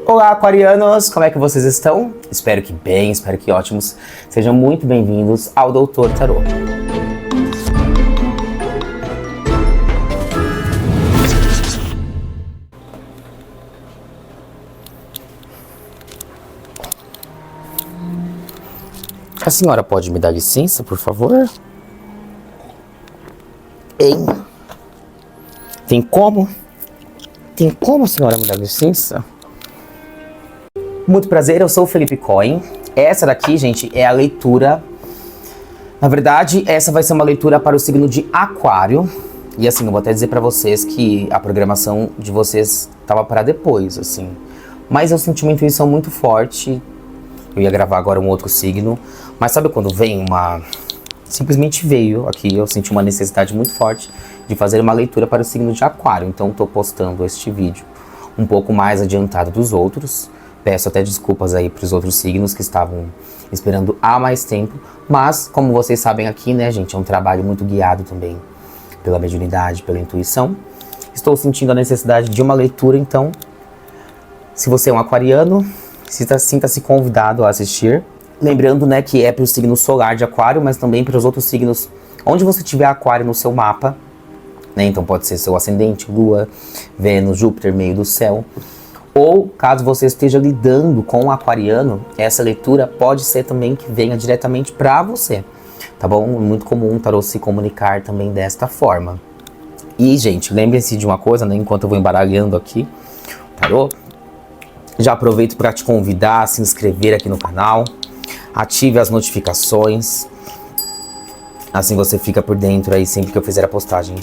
Olá, aquarianos! Como é que vocês estão? Espero que bem, espero que ótimos. Sejam muito bem-vindos ao Doutor Tarô. A senhora pode me dar licença, por favor? Ei! Tem como? Tem como a senhora me dar licença? Muito prazer, eu sou o Felipe Cohen. Essa daqui, gente, é a leitura. Na verdade, essa vai ser uma leitura para o signo de Aquário. E assim, eu vou até dizer pra vocês que a programação de vocês tava para depois, assim. Mas eu senti uma intuição muito forte. Eu ia gravar agora um outro signo. Mas sabe quando vem uma... Simplesmente veio aqui, eu senti uma necessidade muito forte de fazer uma leitura para o signo de Aquário. Então tô postando este vídeo um pouco mais adiantado dos outros. Peço até desculpas aí para os outros signos que estavam esperando há mais tempo. Mas, como vocês sabem aqui, né, gente, é um trabalho muito guiado também pela mediunidade, pela intuição. Estou sentindo a necessidade de uma leitura, então, se você é um aquariano, sinta-se convidado a assistir. Lembrando, né, que é para o signo solar de Aquário, mas também para os outros signos onde você tiver Aquário no seu mapa, né? Então pode ser seu ascendente, Lua, Vênus, Júpiter, meio do céu. Ou, caso você esteja lidando com um aquariano, essa leitura pode ser também que venha diretamente para você, tá bom? É muito comum o tarô se comunicar também desta forma. E, gente, lembrem-se de uma coisa, né? Enquanto eu vou embaralhando aqui o tarô, já aproveito para te convidar a se inscrever aqui no canal, ative as notificações, assim você fica por dentro aí sempre que eu fizer a postagem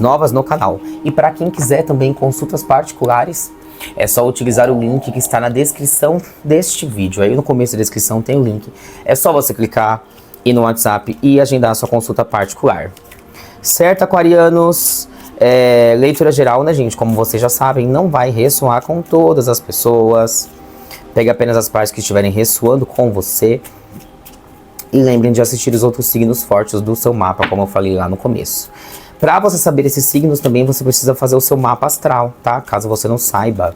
novas no canal. E para quem quiser também consultas particulares, é só utilizar o link que está na descrição deste vídeo. Aí no começo da descrição tem o link. É só você clicar, ir no WhatsApp e agendar a sua consulta particular. Certo, aquarianos? Leitura geral, né, gente? Como vocês já sabem, não vai ressoar com todas as pessoas. Pegue apenas as partes que estiverem ressoando com você. E lembrem de assistir os outros signos fortes do seu mapa, como eu falei lá no começo. Para você saber esses signos também, você precisa fazer o seu mapa astral, tá? Caso você não saiba.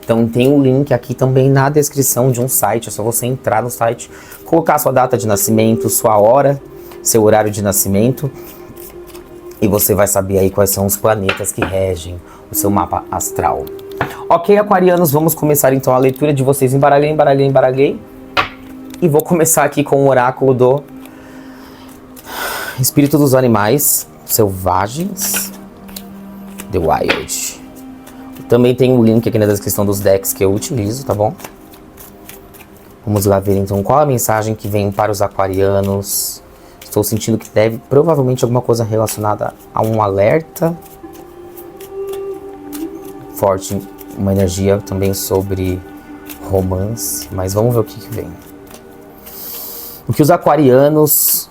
Então tem um link aqui também na descrição de um site. É só você entrar no site, colocar sua data de nascimento, sua hora, seu horário de nascimento. E você vai saber aí quais são os planetas que regem o seu mapa astral. Ok, aquarianos, vamos começar então a leitura de vocês. Embaralhei. E vou começar aqui com o oráculo do Espírito dos Animais Selvagens, The Wild. Também tem um link aqui na descrição dos decks que eu utilizo, tá bom? Vamos lá ver então qual a mensagem que vem para os aquarianos. Estou sentindo que deve, provavelmente, alguma coisa relacionada a um alerta forte, uma energia também sobre romance, mas vamos ver o que vem. O que os aquarianos,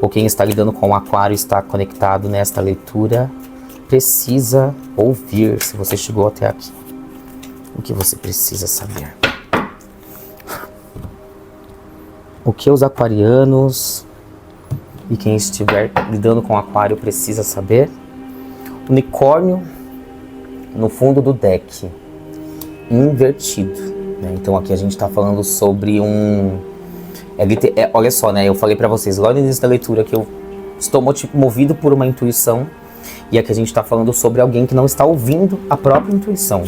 ou quem está lidando com o aquário está conectado nesta leitura, precisa ouvir. Se você chegou até aqui, o que você precisa saber? O que os aquarianos e quem estiver lidando com o aquário precisa saber? Unicórnio no fundo do deck, invertido, né? Então aqui a gente está falando sobre olha só, né? Eu falei pra vocês lá no início da leitura que eu estou movido por uma intuição. E aqui a gente tá falando sobre alguém que não está ouvindo a própria intuição.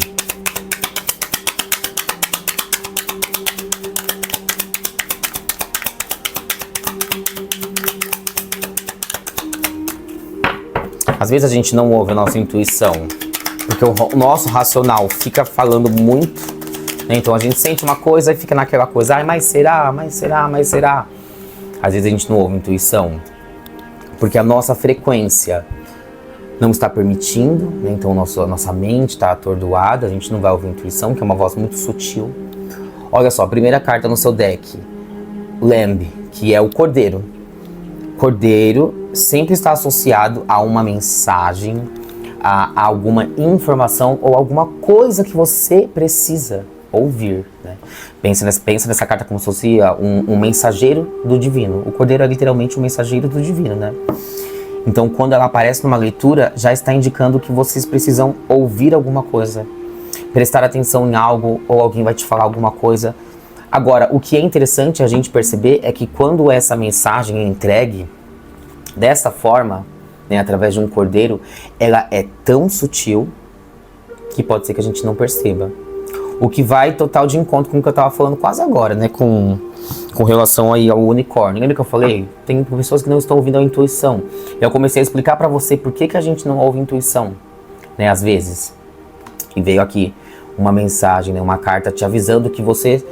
Às vezes a gente não ouve a nossa intuição porque o nosso racional fica falando muito. Então a gente sente uma coisa e fica naquela coisa, ai, mas será? Às vezes a gente não ouve intuição, porque a nossa frequência não está permitindo, né? Então a nossa mente está atordoada, a gente não vai ouvir intuição, que é uma voz muito sutil. Olha só, a primeira carta no seu deck, Lamb, que é o cordeiro. Cordeiro sempre está associado a uma mensagem, a alguma informação ou alguma coisa que você precisa ouvir, né? Pensa nessa carta como se fosse um mensageiro do divino. O cordeiro é literalmente um mensageiro do divino, né? Então, quando ela aparece numa leitura, já está indicando que vocês precisam ouvir alguma coisa. prestar atenção em algo ou alguém vai te falar alguma coisa. Agora, o que é interessante a gente perceber é que quando essa mensagem é entregue dessa forma, né, através de um cordeiro, ela é tão sutil que pode ser que a gente não perceba. O que vai total de encontro com o que eu tava falando quase agora, né, com relação aí ao unicórnio. Lembra que eu falei? Tem pessoas que não estão ouvindo a intuição. Eu comecei a explicar pra você por que a gente não ouve intuição, né, às vezes. E veio aqui uma mensagem, né, uma carta te avisando que você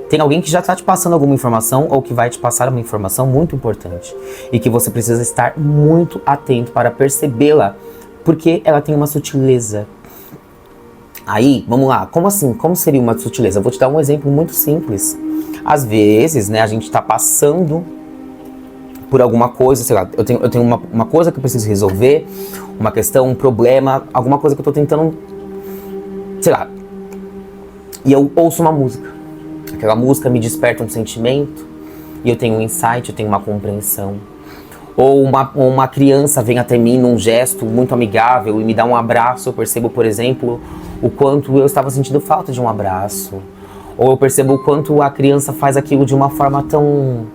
tem alguém que já está te passando alguma informação ou que vai te passar uma informação muito importante e que você precisa estar muito atento para percebê-la, porque ela tem uma sutileza. Aí, vamos lá, como assim? Como seria uma sutileza? Eu vou te dar um exemplo muito simples. Às vezes, né, a gente está passando por alguma coisa, sei lá, eu tenho uma coisa que eu preciso resolver, uma questão, um problema, alguma coisa que eu estou tentando, sei lá, e eu ouço uma música. Aquela música me desperta um sentimento e eu tenho um insight, eu tenho uma compreensão. Ou uma criança vem até mim num gesto muito amigável e me dá um abraço. Eu percebo, por exemplo, o quanto eu estava sentindo falta de um abraço. Ou eu percebo o quanto a criança faz aquilo de uma forma tão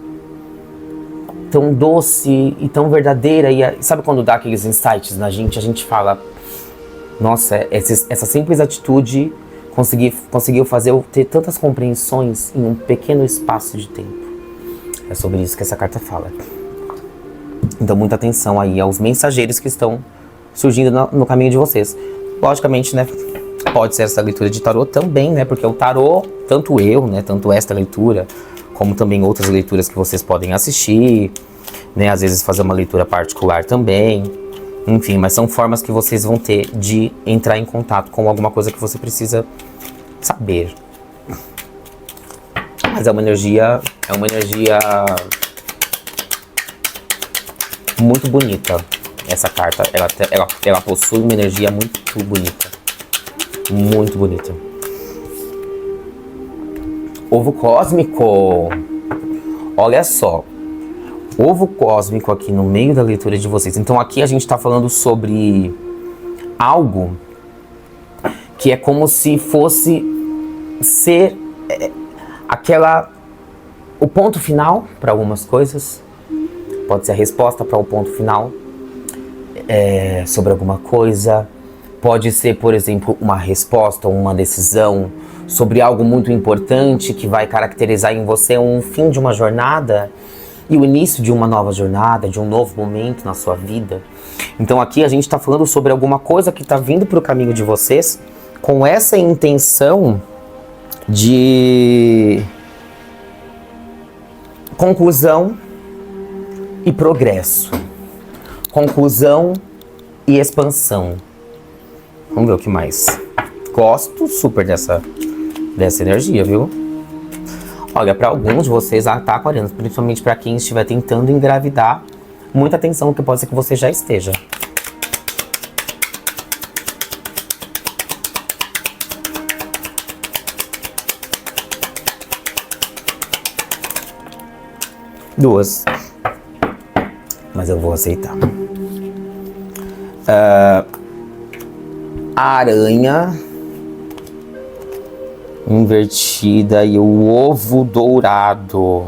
doce e tão verdadeira. E sabe quando dá aqueles insights na gente? A gente fala, nossa, essa simples atitude conseguiu fazer eu ter tantas compreensões em um pequeno espaço de tempo. É sobre isso que essa carta fala. Então, muita atenção aí aos mensageiros que estão surgindo no caminho de vocês. Logicamente, né, pode ser essa leitura de tarô também, né, porque o tarô, tanto eu, né, tanto esta leitura, como também outras leituras que vocês podem assistir, né, às vezes fazer uma leitura particular também. Enfim, mas são formas que vocês vão ter de entrar em contato com alguma coisa que você precisa saber. Mas é uma energia muito bonita. Essa carta, ela possui uma energia muito bonita. Muito bonita. Ovo cósmico. Olha só. Ovo cósmico aqui no meio da leitura de vocês. Então aqui a gente está falando sobre algo que é como se fosse ser o ponto final para algumas coisas. Pode ser a resposta para o ponto final sobre alguma coisa. Pode ser, por exemplo, uma resposta ou uma decisão sobre algo muito importante que vai caracterizar em você um fim de uma jornada e o início de uma nova jornada, de um novo momento na sua vida. Então aqui a gente está falando sobre alguma coisa que está vindo para o caminho de vocês com essa intenção de conclusão e progresso. Conclusão e expansão. Vamos ver o que mais. Gosto super dessa energia, viu? Olha, para alguns de vocês, tá, aquarianos, principalmente para quem estiver tentando engravidar, muita atenção, que pode ser que você já esteja. Duas. Mas eu vou aceitar. A aranha invertida e o ovo dourado.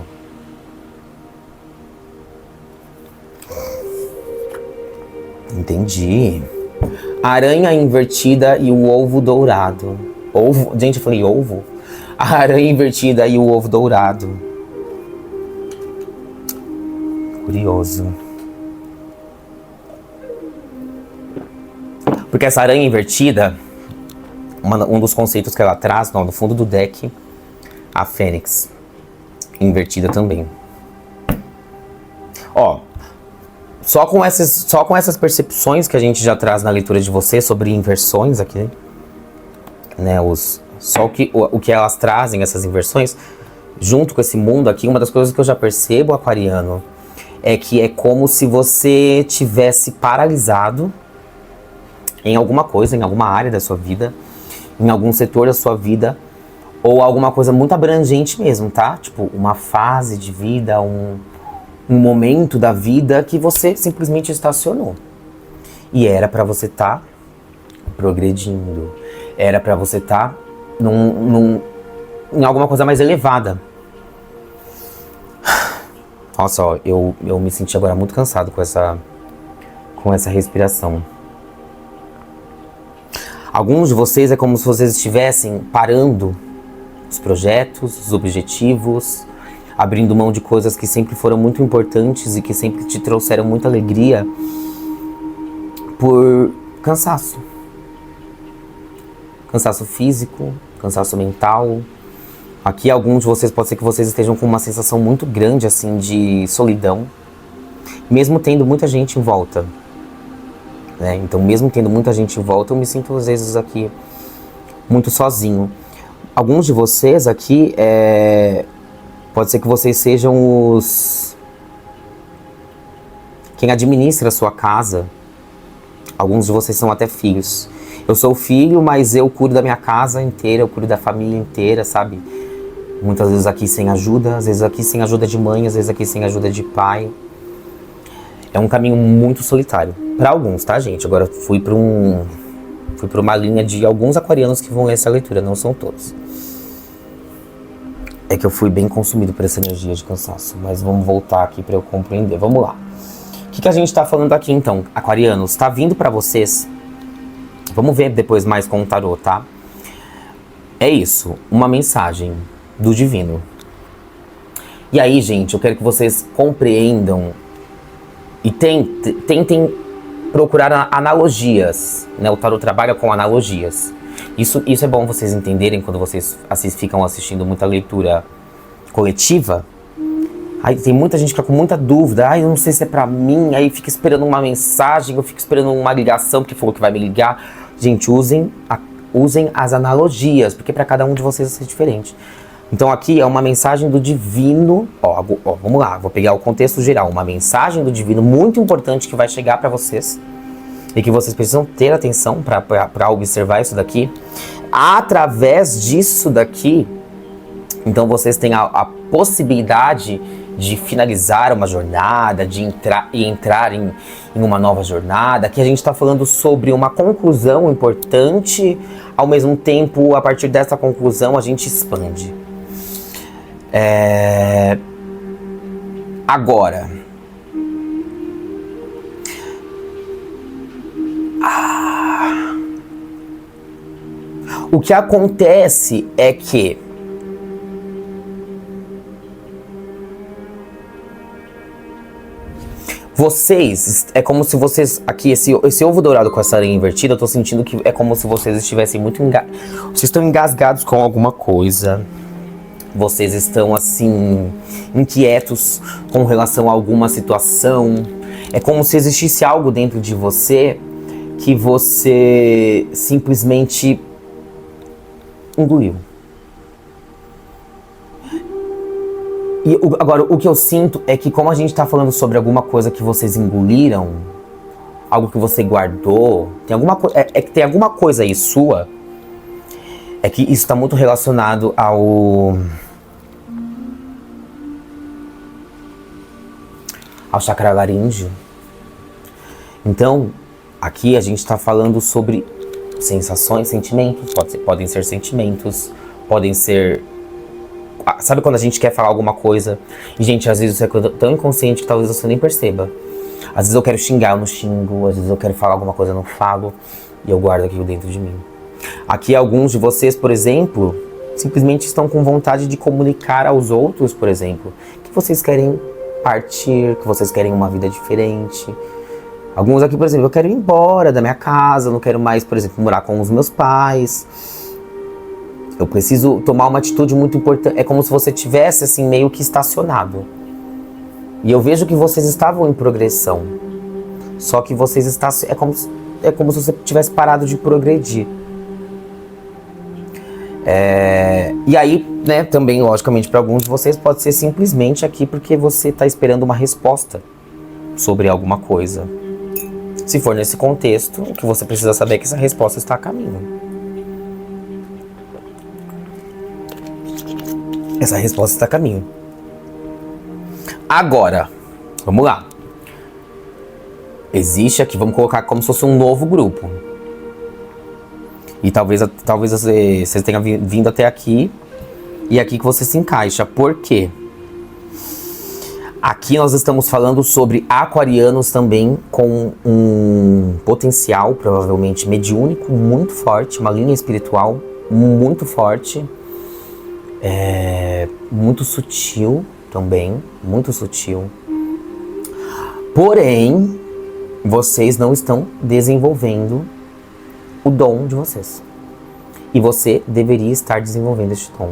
Entendi. Aranha invertida e o ovo dourado. Ovo, gente, eu falei ovo? A aranha invertida e o ovo dourado. Curioso. Porque essa aranha invertida, um dos conceitos que ela traz, no fundo do deck, a fênix invertida também. Ó, só com essas percepções que a gente já traz na leitura de você sobre inversões aqui, né, só o que elas trazem, essas inversões, junto com esse mundo aqui, uma das coisas que eu já percebo, aquariano, é que é como se você tivesse paralisado em alguma coisa, em alguma área da sua vida, em algum setor da sua vida, ou alguma coisa muito abrangente mesmo, tá? Tipo, uma fase de vida, um momento da vida que você simplesmente estacionou. E era pra você estar progredindo. Era pra você estar em alguma coisa mais elevada. Nossa, ó, eu me senti agora muito cansado com essa respiração. Alguns de vocês é como se vocês estivessem parando os projetos, os objetivos, abrindo mão de coisas que sempre foram muito importantes e que sempre te trouxeram muita alegria por cansaço. Cansaço físico, cansaço mental. Aqui alguns de vocês, pode ser que vocês estejam com uma sensação muito grande assim de solidão, mesmo tendo muita gente em volta, né? Então mesmo tendo muita gente em volta, eu me sinto às vezes aqui muito sozinho. Alguns de vocês aqui, pode ser que vocês sejam quem administra a sua casa. Alguns de vocês são até filhos. Eu sou filho, mas eu cuido da minha casa inteira, eu cuido da família inteira, sabe? Muitas vezes aqui sem ajuda, às vezes aqui sem ajuda de mãe, às vezes aqui sem ajuda de pai. É um caminho muito solitário. Para alguns, tá, gente? Agora fui para uma linha de alguns aquarianos que vão ler essa leitura, não são todos. É que eu fui bem consumido por essa energia de cansaço, mas vamos voltar aqui para eu compreender. Vamos lá. O que a gente tá falando aqui então, aquarianos? Tá vindo para vocês. Vamos ver depois mais com o tarô, tá? É isso, uma mensagem do divino. E aí, gente, eu quero que vocês compreendam e tentem procurar analogias, né? O tarô trabalha com analogias. Isso é bom vocês entenderem quando vocês ficam assistindo muita leitura coletiva. Aí tem muita gente que fica com muita dúvida. Eu não sei se é pra mim. Aí fica esperando uma mensagem, eu fico esperando uma ligação, porque falou que vai me ligar. Gente, usem as analogias, porque para cada um de vocês vai ser diferente. Então aqui é uma mensagem do divino. Vamos lá, vou pegar o contexto geral. Uma mensagem do divino muito importante que vai chegar para vocês. E que vocês precisam ter atenção para observar isso daqui. Através disso daqui, então vocês têm a possibilidade de finalizar uma jornada, de entrar em uma nova jornada. Aqui a gente está falando sobre uma conclusão importante, ao mesmo tempo, a partir dessa conclusão, a gente expande. Agora, o que acontece é que vocês, é como se vocês, aqui, esse ovo dourado com essa aranha invertida, eu tô sentindo que é como se vocês estivessem vocês estão engasgados com alguma coisa. Vocês estão, assim, inquietos com relação a alguma situação. É como se existisse algo dentro de você que você simplesmente engoliu. E agora, o que eu sinto é que, como a gente tá falando sobre alguma coisa que vocês engoliram, algo que você guardou, tem alguma coisa, que tem alguma coisa aí sua, é que isso tá muito relacionado ao chakra laríngeo. Então, aqui a gente tá falando sobre sensações, sentimentos, podem ser sentimentos, podem ser... Sabe quando a gente quer falar alguma coisa e, gente, às vezes você é tão inconsciente que talvez você nem perceba. Às vezes eu quero xingar, eu não xingo. Às vezes eu quero falar alguma coisa, eu não falo. E eu guardo aquilo dentro de mim. Aqui alguns de vocês, por exemplo, simplesmente estão com vontade de comunicar aos outros, por exemplo, que vocês querem partir, que vocês querem uma vida diferente. Alguns aqui, por exemplo, eu quero ir embora da minha casa, eu não quero mais, por exemplo, morar com os meus pais. Eu preciso tomar uma atitude muito importante. É como se você tivesse, assim, meio que estacionado. E eu vejo que vocês estavam em progressão. Só que vocês é como se você tivesse parado de progredir. E aí, né, também, logicamente, para alguns de vocês pode ser simplesmente aqui porque você está esperando uma resposta sobre alguma coisa. Se for nesse contexto, o que você precisa saber é que essa resposta está a caminho. Essa resposta está a caminho. Agora, vamos lá. Existe aqui, vamos colocar como se fosse um novo grupo. E talvez você tenha vindo até aqui e aqui que você se encaixa. Por quê? Aqui nós estamos falando sobre aquarianos também com um potencial, provavelmente mediúnico, muito forte, uma linha espiritual muito forte, muito sutil também, muito sutil. Porém, vocês não estão desenvolvendo o dom de vocês. E você deveria estar desenvolvendo este dom.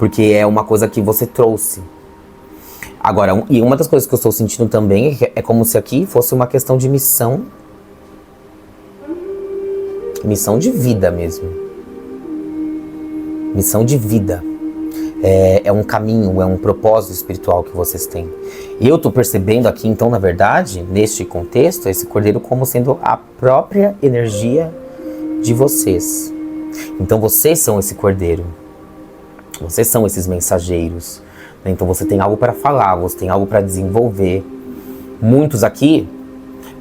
Porque é uma coisa que você trouxe. Agora, e uma das coisas que eu estou sentindo também é como se aqui fosse uma questão de missão. Missão de vida mesmo. Missão de vida. É um caminho, é um propósito espiritual que vocês têm. E eu estou percebendo aqui, então, na verdade, neste contexto, esse cordeiro como sendo a própria energia de vocês. Então, vocês são esse cordeiro. Vocês são esses mensageiros. Então você tem algo para falar, você tem algo para desenvolver. Muitos aqui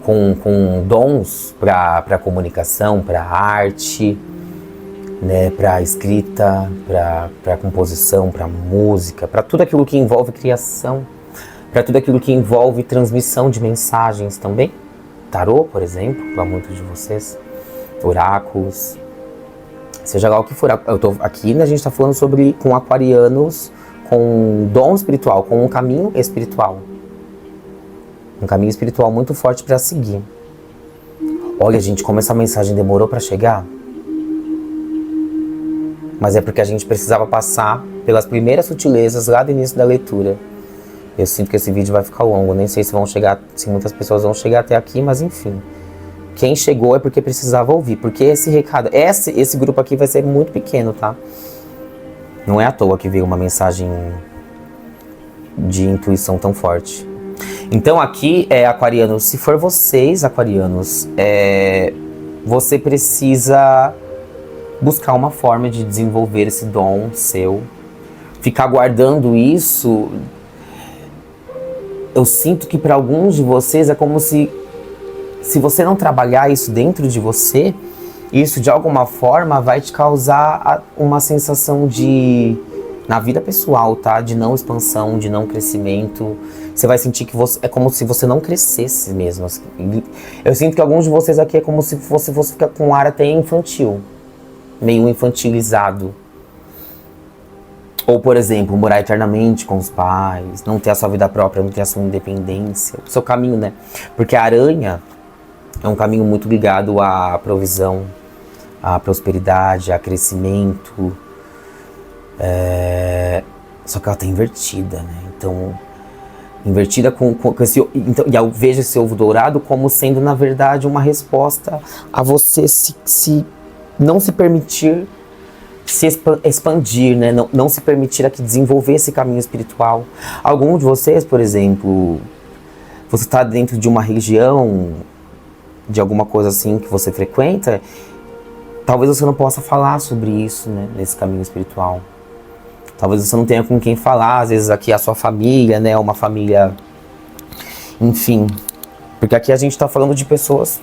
com dons para comunicação, para arte, né, para escrita, para composição, para música, para tudo aquilo que envolve criação, para tudo aquilo que envolve transmissão de mensagens também. Tarô, por exemplo, para muitos de vocês, oráculos, seja lá o que for. Aqui a gente está falando sobre com aquarianos, com dom espiritual, com um caminho espiritual. Um caminho espiritual muito forte para seguir. Olha, gente, como essa mensagem demorou para chegar. Mas é porque a gente precisava passar pelas primeiras sutilezas lá do início da leitura. Eu sinto que esse vídeo vai ficar longo, nem sei se muitas pessoas vão chegar até aqui, mas enfim. Quem chegou é porque precisava ouvir, porque esse recado, esse grupo aqui vai ser muito pequeno, tá? Não é à toa que veio uma mensagem de intuição tão forte. Então aqui, aquarianos, se for vocês, aquarianos, você precisa buscar uma forma de desenvolver esse dom seu. Ficar guardando isso, eu sinto que para alguns de vocês é como se você não trabalhar isso dentro de você, isso de alguma forma vai te causar uma sensação de, na vida pessoal, tá? De não expansão, de não crescimento. Você vai sentir que é como se você não crescesse mesmo. Eu sinto que alguns de vocês aqui é como se fosse ficar com um ar até infantil, meio infantilizado. Ou, por exemplo, morar eternamente com os pais, não ter a sua vida própria, não ter a sua independência, o seu caminho, né? Porque a aranha é um caminho muito ligado à provisão, à prosperidade, a crescimento. Só que ela tá invertida, né? Então, invertida com esse... Então, e eu vejo esse ovo dourado como sendo, na verdade, uma resposta a você não se permitir se expandir, né? Não se permitir aqui desenvolver esse caminho espiritual. Algum de vocês, por exemplo, você está dentro de uma religião, de alguma coisa assim que você frequenta, talvez você não possa falar sobre isso, né, nesse caminho espiritual. Talvez você não tenha com quem falar, às vezes aqui a sua família, né, uma família, enfim. Porque aqui a gente está falando de pessoas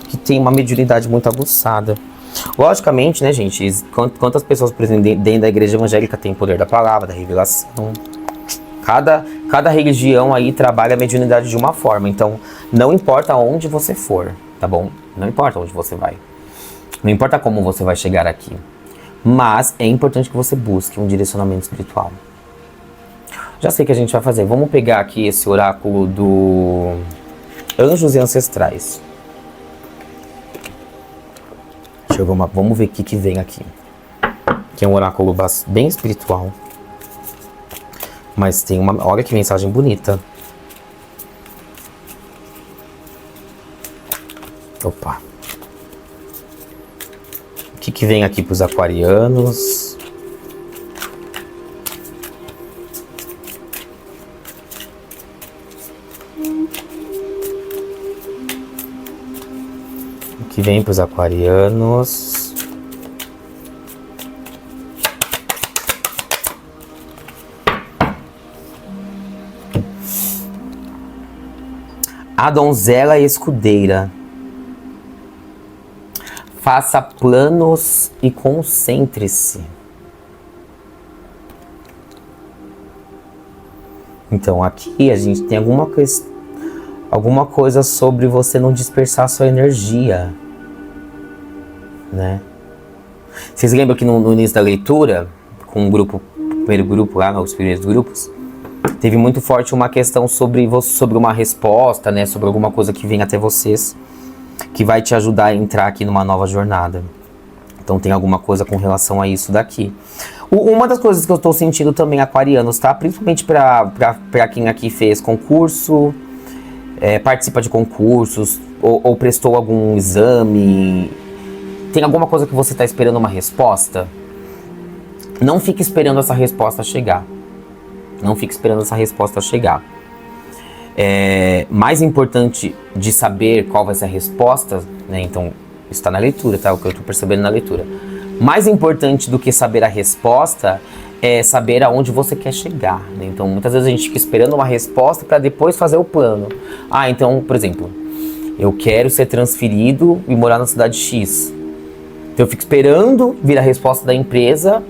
que têm uma mediunidade muito aguçada. Logicamente, né, gente, quantas pessoas, por exemplo, dentro da igreja evangélica tem o poder da palavra, da revelação. Cada religião aí trabalha a mediunidade de uma forma, então não importa onde você for, tá bom? Não importa onde você vai. Não importa como você vai chegar aqui. Mas é importante que você busque um direcionamento espiritual. Já sei o que a gente vai fazer. Vamos pegar aqui esse oráculo do Anjos e Ancestrais. Vamos ver o que vem aqui. Que é um oráculo bem espiritual. Mas tem uma... Olha que mensagem bonita. Opa. O que vem aqui para os aquarianos? O que vem para os aquarianos? A donzela escudeira. Faça planos e concentre-se. Então aqui a gente tem alguma coisa sobre você não dispersar sua energia, né? Vocês lembram que no início da leitura, com o primeiro grupo lá, os primeiros grupos, teve muito forte uma questão sobre uma resposta, né? Sobre alguma coisa que vem até vocês, que vai te ajudar a entrar aqui numa nova jornada. Então tem alguma coisa com relação a isso daqui. Uma das coisas que eu estou sentindo também, aquarianos, tá? Principalmente para quem aqui fez concurso, participa de concursos, ou prestou algum exame. Tem alguma coisa que você está esperando uma resposta? Não fique esperando essa resposta chegar. Não fique esperando essa resposta chegar. Mais importante de saber qual vai ser a resposta, né? Então, isso está na leitura, tá? O que eu estou percebendo na leitura. Mais importante do que saber a resposta é saber aonde você quer chegar, né? Então, muitas vezes a gente fica esperando uma resposta para depois fazer o plano. Então, por exemplo, eu quero ser transferido e morar na cidade X. Então, eu fico esperando vir a resposta da empresa.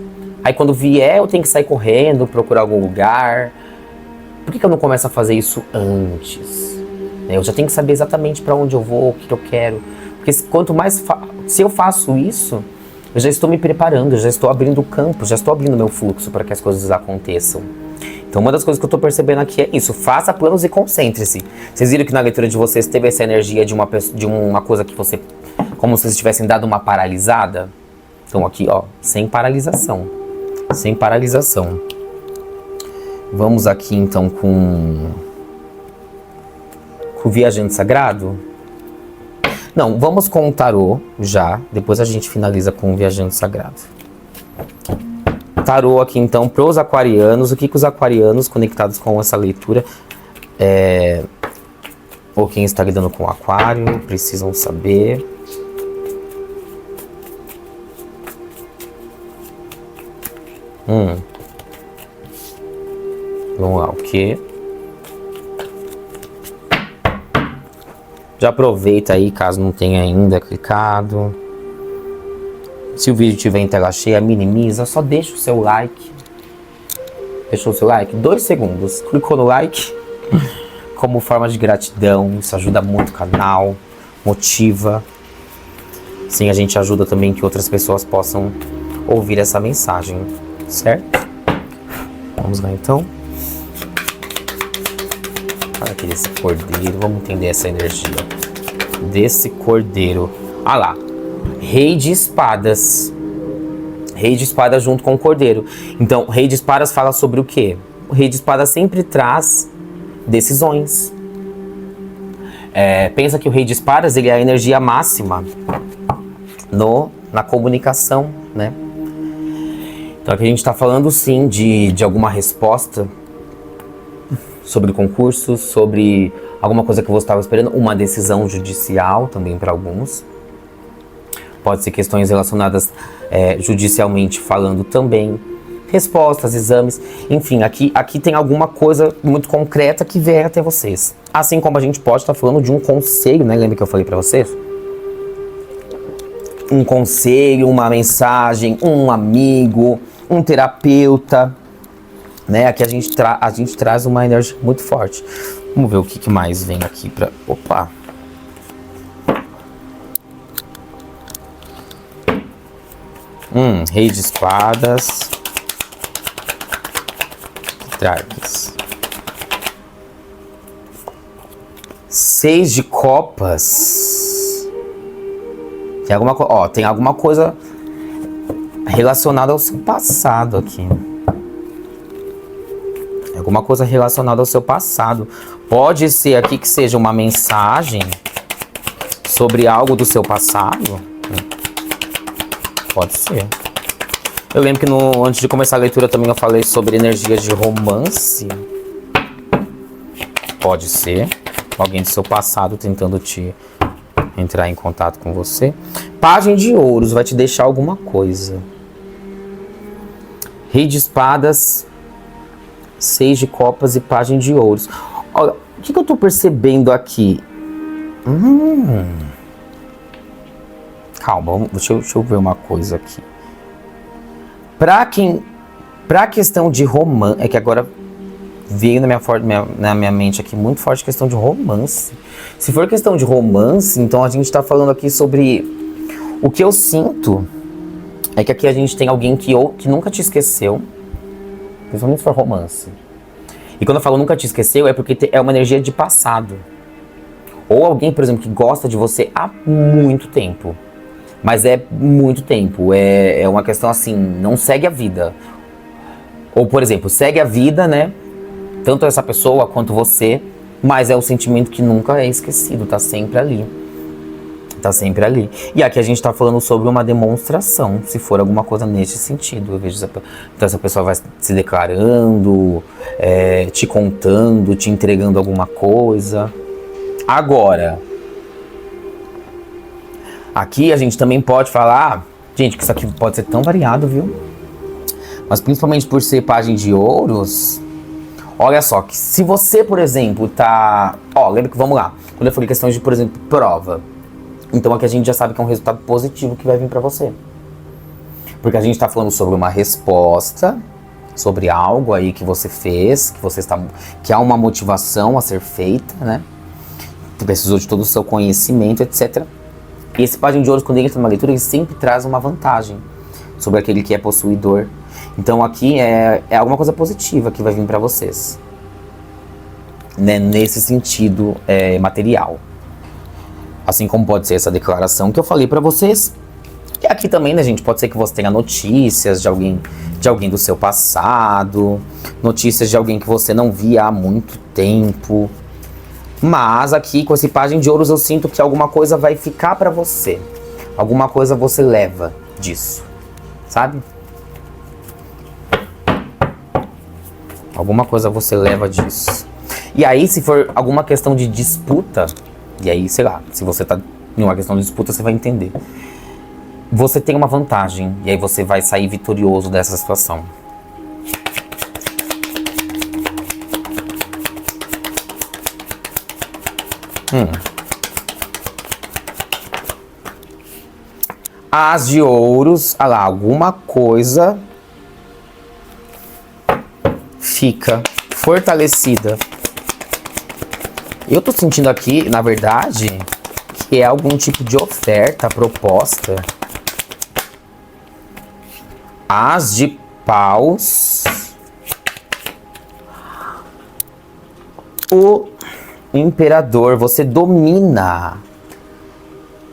Aí, quando vier, eu tenho que sair correndo, procurar algum lugar. Por que eu não começo a fazer isso antes? Eu já tenho que saber exatamente para onde eu vou, o que eu quero. Porque quanto mais se eu faço isso, eu já estou me preparando, eu já estou abrindo o campo, já estou abrindo meu fluxo para que as coisas aconteçam. Então uma das coisas que eu estou percebendo aqui é isso: faça planos e concentre-se. Vocês viram que na leitura de vocês teve essa energia de uma coisa que você, como se vocês tivessem dado uma paralisada? Então aqui, ó, sem paralisação. Sem paralisação. Vamos aqui então com o Viajante Sagrado. Não, vamos com o tarô já, depois a gente finaliza com o Viajante Sagrado. Tarô aqui então para os aquarianos. O que os aquarianos conectados com essa leitura, ou quem está lidando com o aquário, precisam saber. Vamos lá, o quê? Já aproveita aí, caso não tenha ainda clicado. Se o vídeo tiver em tela cheia, minimiza, só deixa o seu like. Deixou o seu like? 2 segundos. Clicou no like como forma de gratidão. Isso ajuda muito o canal, motiva. Sim, a gente ajuda também que outras pessoas possam ouvir essa mensagem, certo? Vamos lá então. Olha aqui desse cordeiro, vamos entender essa energia desse cordeiro. Ah lá, Rei de Espadas. Rei de Espadas junto com o cordeiro. Então, Rei de Espadas fala sobre o quê? O Rei de Espadas sempre traz decisões. Pensa que o Rei de Espadas, ele é a energia máxima na comunicação, né? Então aqui a gente está falando sim de alguma resposta sobre concursos, sobre alguma coisa que você estava esperando, uma decisão judicial também para alguns. Pode ser questões relacionadas judicialmente falando também. Respostas, exames, enfim, aqui tem alguma coisa muito concreta que vem até vocês. Assim como a gente pode estar falando de um conselho, né? Lembra que eu falei para vocês? Um conselho, uma mensagem, um amigo, um terapeuta, né? Aqui a gente traz uma energia muito forte. Vamos ver o que mais vem aqui para... Opa! Rei de Espadas. Traz 6 de Copas. Tem alguma coisa relacionada ao seu passado aqui. Alguma coisa relacionada ao seu passado. Pode ser aqui que seja uma mensagem sobre algo do seu passado. Pode ser. Eu lembro que antes de começar a leitura também eu falei sobre energias de romance. Pode ser. Alguém do seu passado tentando te entrar em contato com você. Pajem de Ouros vai te deixar alguma coisa. Rei de Espadas, 6 de Copas e Pajem de Ouros. Olha, o que eu tô percebendo aqui? Calma, deixa eu ver uma coisa aqui. Pra questão de romance, é que agora veio na minha mente aqui muito forte a questão de romance. Se for questão de romance, então a gente tá falando aqui sobre o que eu sinto é que aqui a gente tem alguém que nunca te esqueceu, principalmente se for romance. E quando eu falo nunca te esqueceu, é porque é uma energia de passado. Ou alguém, por exemplo, que gosta de você há muito tempo. Mas é muito tempo. É uma questão assim, não segue a vida. Ou, por exemplo, segue a vida, né? Tanto essa pessoa quanto você. Mas é o sentimento que nunca é esquecido. Tá sempre ali. Tá sempre ali. E aqui a gente tá falando sobre uma demonstração. Se for alguma coisa nesse sentido. Eu vejo então essa pessoa vai se declarando, te contando, te entregando alguma coisa. Agora, aqui a gente também pode falar, gente, que isso aqui pode ser tão variado, viu? Mas principalmente por ser página de ouros, olha só, que se você, por exemplo, tá... lembra que, vamos lá, quando eu falei questão de, por exemplo, prova, então aqui a gente já sabe que é um resultado positivo que vai vir pra você. Porque a gente tá falando sobre uma resposta, sobre algo aí que você fez, que há uma motivação a ser feita, né? Precisou de todo o seu conhecimento, etc. E esse página de ouros, quando ele entra numa leitura, ele sempre traz uma vantagem sobre aquele que é possuidor. Então aqui é alguma coisa positiva que vai vir para vocês, né? Nesse sentido material. Assim como pode ser essa declaração que eu falei para vocês. E aqui também, né, gente, pode ser que você tenha notícias de alguém do seu passado, notícias de alguém que você não via há muito tempo. Mas aqui, com esse página de ouros, eu sinto que alguma coisa vai ficar pra você. Alguma coisa você leva disso, sabe? Alguma coisa você leva disso. E aí, se for alguma questão de disputa, e aí, sei lá, se você tá em uma questão de disputa, você vai entender. Você tem uma vantagem, e aí você vai sair vitorioso dessa situação. As de ouros, olha lá, alguma coisa fica fortalecida. Eu tô sentindo aqui, na verdade, que é algum tipo de oferta, proposta. As de paus. O imperador, você domina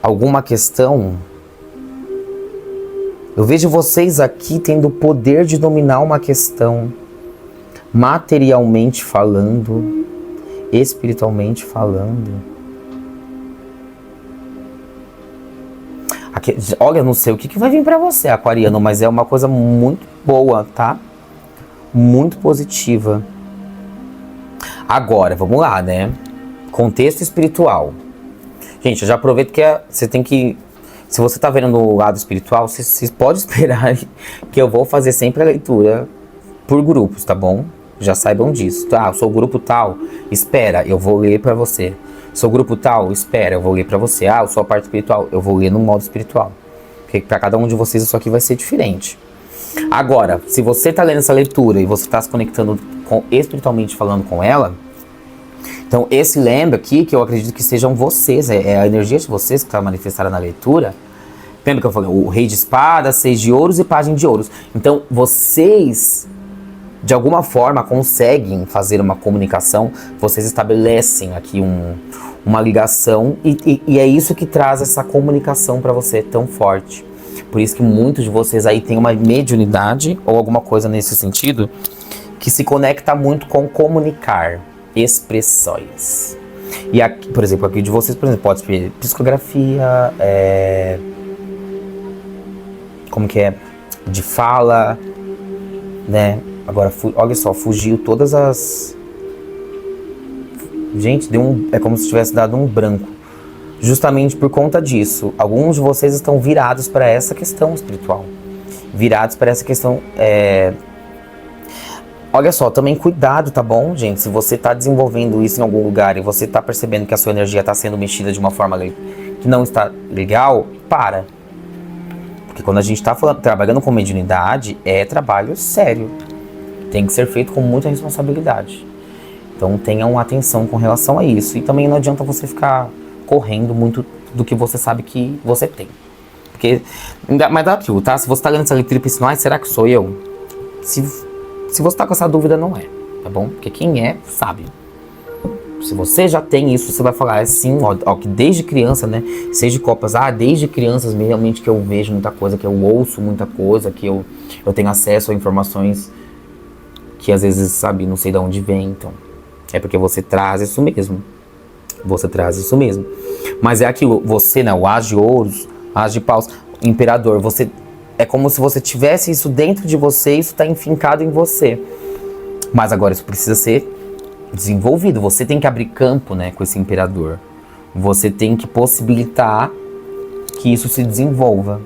alguma questão. Eu vejo vocês aqui tendo o poder de dominar uma questão, materialmente falando, espiritualmente falando. Aqui, olha, não sei o que vai vir pra você, aquariano, mas é uma coisa muito boa, tá? Muito positiva. Agora, vamos lá, né? Contexto espiritual. Gente, eu já aproveito que você tem que... Se você tá vendo no lado espiritual, você pode esperar que eu vou fazer sempre a leitura por grupos, tá bom? Já saibam disso. Eu sou o grupo tal, espera, eu vou ler pra você. Sou o grupo tal, espera, eu vou ler pra você. Eu sou a parte espiritual, eu vou ler no modo espiritual. Porque pra cada um de vocês isso aqui vai ser diferente. Agora, se você tá lendo essa leitura e você tá se conectando espiritualmente falando com ela, então esse lembra aqui, que eu acredito que sejam vocês, é a energia de vocês que está manifestada na leitura. Lembra que eu falei? O rei de espadas, 6 de ouros e página de ouros. Então vocês, de alguma forma, conseguem fazer uma comunicação, vocês estabelecem aqui uma ligação e é isso que traz essa comunicação para você tão forte. Por isso que muitos de vocês aí têm uma mediunidade ou alguma coisa nesse sentido que se conecta muito com comunicar, expressões. E aqui, por exemplo, aqui de vocês, por exemplo, pode ser psicografia, como que é? De fala, né? Agora, olha só, fugiu todas as... Gente, é como se tivesse dado um branco. Justamente por conta disso, alguns de vocês estão virados para essa questão espiritual. Virados para essa questão... Olha só, também cuidado, tá bom, gente? Se você tá desenvolvendo isso em algum lugar e você tá percebendo que a sua energia tá sendo mexida de uma forma que não está legal, para. Porque quando a gente tá trabalhando com mediunidade, é trabalho sério. Tem que ser feito com muita responsabilidade. Então tenham atenção com relação a isso. E também não adianta você ficar correndo muito do que você sabe que você tem. Porque, mas dá aquilo, tá? Se você tá lendo essa leitura e pensando, ai, será que sou eu? Se você tá com essa dúvida, não é, tá bom? Porque quem é, sabe. Se você já tem isso, você vai falar assim, ó, que desde criança, né? Seis de copas, desde crianças realmente que eu vejo muita coisa, que eu ouço muita coisa, que eu tenho acesso a informações que às vezes, sabe, não sei de onde vem, então. É porque você traz isso mesmo. Você traz isso mesmo. Mas é aquilo, você, né, o as de ouros, as de paus, o imperador, você... É como se você tivesse isso dentro de você, isso está enfincado em você. Mas agora isso precisa ser desenvolvido. Você tem que abrir campo, né, com esse imperador. Você tem que possibilitar que isso se desenvolva.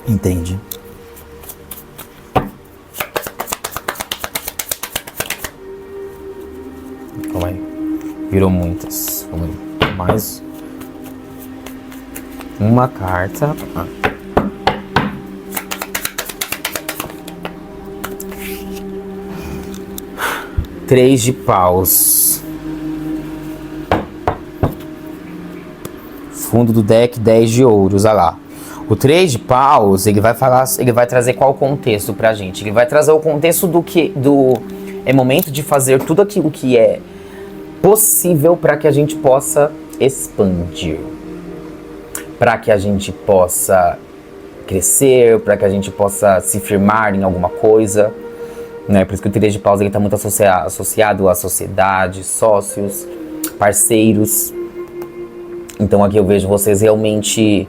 Entende? Calma aí. Virou muitas. Vamos aí. Mais uma carta. Três de paus. Fundo do deck, 10 de ouros. Olha lá. O 3 de paus, ele vai trazer qual contexto pra gente? Ele vai trazer o contexto é momento de fazer tudo aquilo que é possível para que a gente possa expandir. Para que a gente possa crescer, para que a gente possa se firmar em alguma coisa. Né? Por isso que o 3 de paus está muito associado à sociedade, sócios, parceiros. Então aqui eu vejo vocês realmente...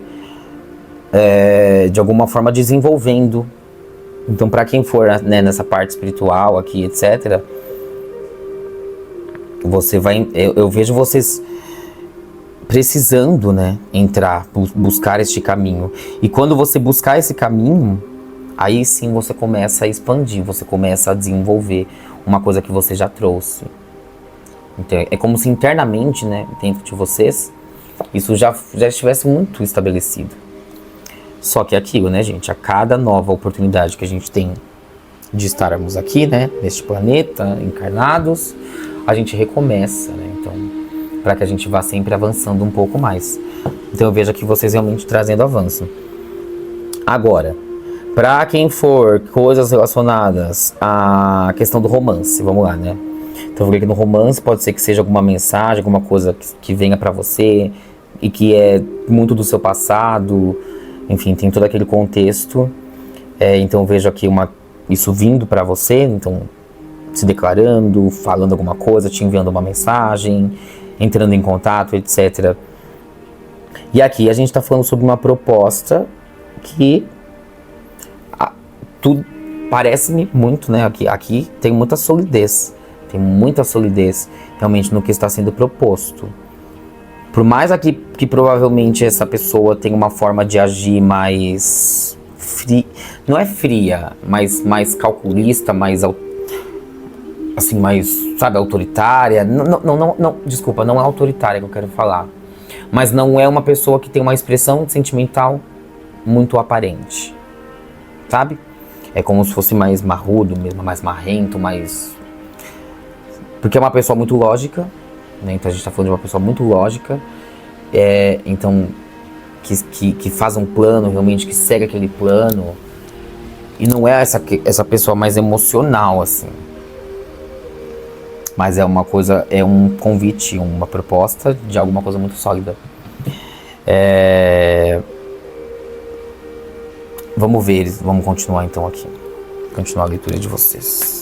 de alguma forma desenvolvendo. Então para quem for, né, nessa parte espiritual aqui, etc, você vai, eu vejo vocês precisando, né, entrar, buscar este caminho. E quando você buscar esse caminho, aí sim você começa a expandir, você começa a desenvolver uma coisa que você já trouxe. Então é como se internamente, né, dentro de vocês, isso já estivesse muito estabelecido. Só que aquilo, né, gente, a cada nova oportunidade que a gente tem de estarmos aqui, né, neste planeta, encarnados, a gente recomeça, né, então, para que a gente vá sempre avançando um pouco mais. Então eu vejo aqui vocês realmente trazendo avanço. Agora, para quem for coisas relacionadas à questão do romance, vamos lá, né, então eu falei que no romance pode ser que seja alguma mensagem, alguma coisa que venha para você e que é muito do seu passado. Enfim, tem todo aquele contexto. Então eu vejo aqui isso vindo para você, então se declarando, falando alguma coisa, te enviando uma mensagem, entrando em contato, etc. E aqui a gente está falando sobre uma proposta que tudo parece-me muito, né? Aqui tem muita solidez realmente no que está sendo proposto. Por mais aqui que provavelmente essa pessoa tem uma forma de agir mais fria, não é fria, mas mais calculista, mais assim, mais, sabe, autoritária. Não, desculpa, não é autoritária que eu quero falar. Mas não é uma pessoa que tem uma expressão sentimental muito aparente, sabe? É como se fosse mais marrudo mesmo, mais marrento, mais... Porque é uma pessoa muito lógica, né? Então a gente está falando de uma pessoa muito lógica, então que faz um plano, realmente que segue aquele plano, e não é essa pessoa mais emocional, assim, mas é uma coisa, é um convite, uma proposta de alguma coisa muito sólida. Vamos ver, vamos continuar então aqui, continuar a leitura de vocês.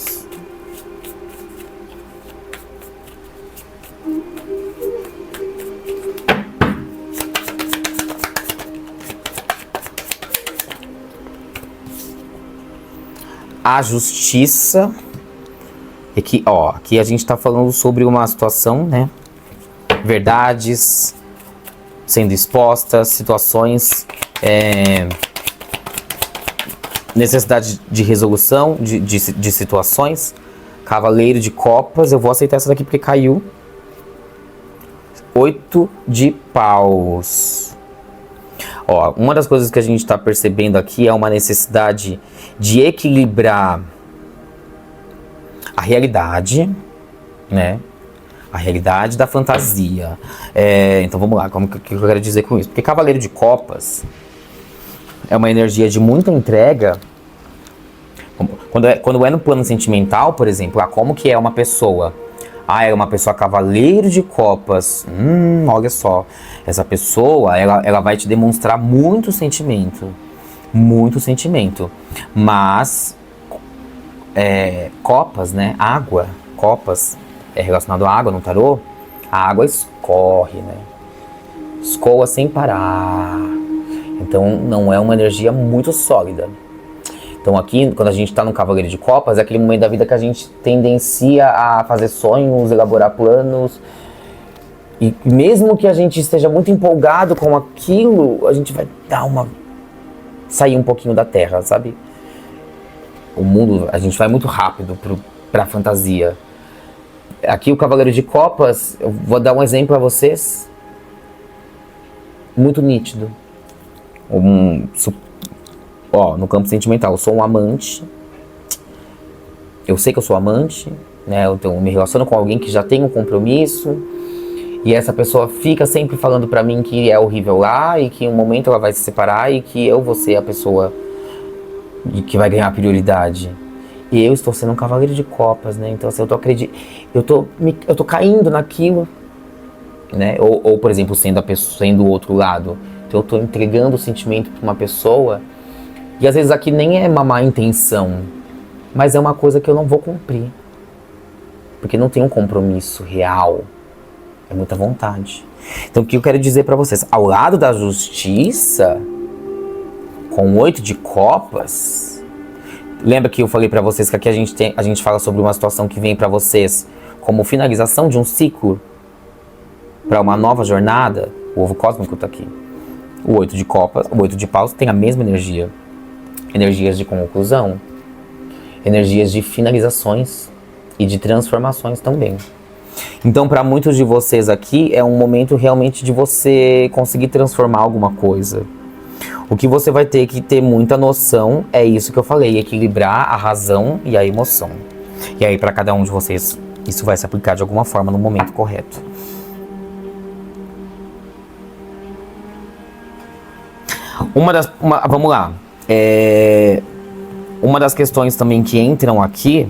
A justiça. Aqui, aqui a gente está falando sobre uma situação, né? Verdades sendo expostas, situações, necessidade de resolução de situações. Cavaleiro de copas, eu vou aceitar essa daqui porque caiu. 8 de paus. Ó, uma das coisas que a gente está percebendo aqui é uma necessidade de equilibrar a realidade, né? A realidade da fantasia. Então vamos lá, como que eu quero dizer com isso? Porque Cavaleiro de Copas é uma energia de muita entrega. Quando é no plano sentimental, por exemplo, como que é uma pessoa? É uma pessoa Cavaleiro de Copas. Olha só. Essa pessoa, ela vai te demonstrar muito sentimento. Muito sentimento. Mas, copas, né? Água. Copas é relacionado à água no tarô. A água escorre, né? Escoa sem parar. Então, não é uma energia muito sólida. Então aqui, quando a gente está no Cavaleiro de Copas, é aquele momento da vida que a gente tendencia a fazer sonhos, elaborar planos. E mesmo que a gente esteja muito empolgado com aquilo, a gente vai sair um pouquinho da terra, sabe? O mundo, a gente vai muito rápido para a fantasia. Aqui o Cavaleiro de Copas, eu vou dar um exemplo para vocês. Muito nítido. No campo sentimental, eu sou um amante. Eu sei que eu sou amante, né? Então eu me relaciono com alguém que já tem um compromisso. E essa pessoa fica sempre falando pra mim que é horrível lá. E que em um momento ela vai se separar. E que eu vou ser a pessoa que vai ganhar prioridade. E eu estou sendo um Cavaleiro de Copas, né? Então assim, eu tô caindo naquilo, né? Ou por exemplo, sendo o outro lado. Então eu tô entregando o sentimento pra uma pessoa. E às vezes aqui nem é uma má intenção, mas é uma coisa que eu não vou cumprir. Porque não tem um compromisso real. É muita vontade. Então o que eu quero dizer pra vocês? Ao lado da justiça, com 8 de copas, lembra que eu falei pra vocês que aqui a gente fala sobre uma situação que vem pra vocês como finalização de um ciclo pra uma nova jornada? O ovo cósmico tá aqui. O 8 de copas, o 8 de paus tem a mesma energia. Energias de conclusão, energias de finalizações e de transformações também. Então, para muitos de vocês aqui, é um momento realmente de você conseguir transformar alguma coisa. O que você vai ter que ter muita noção é isso que eu falei, equilibrar a razão e a emoção. E aí, para cada um de vocês, isso vai se aplicar de alguma forma no momento correto. Vamos lá. Uma das questões também que entram aqui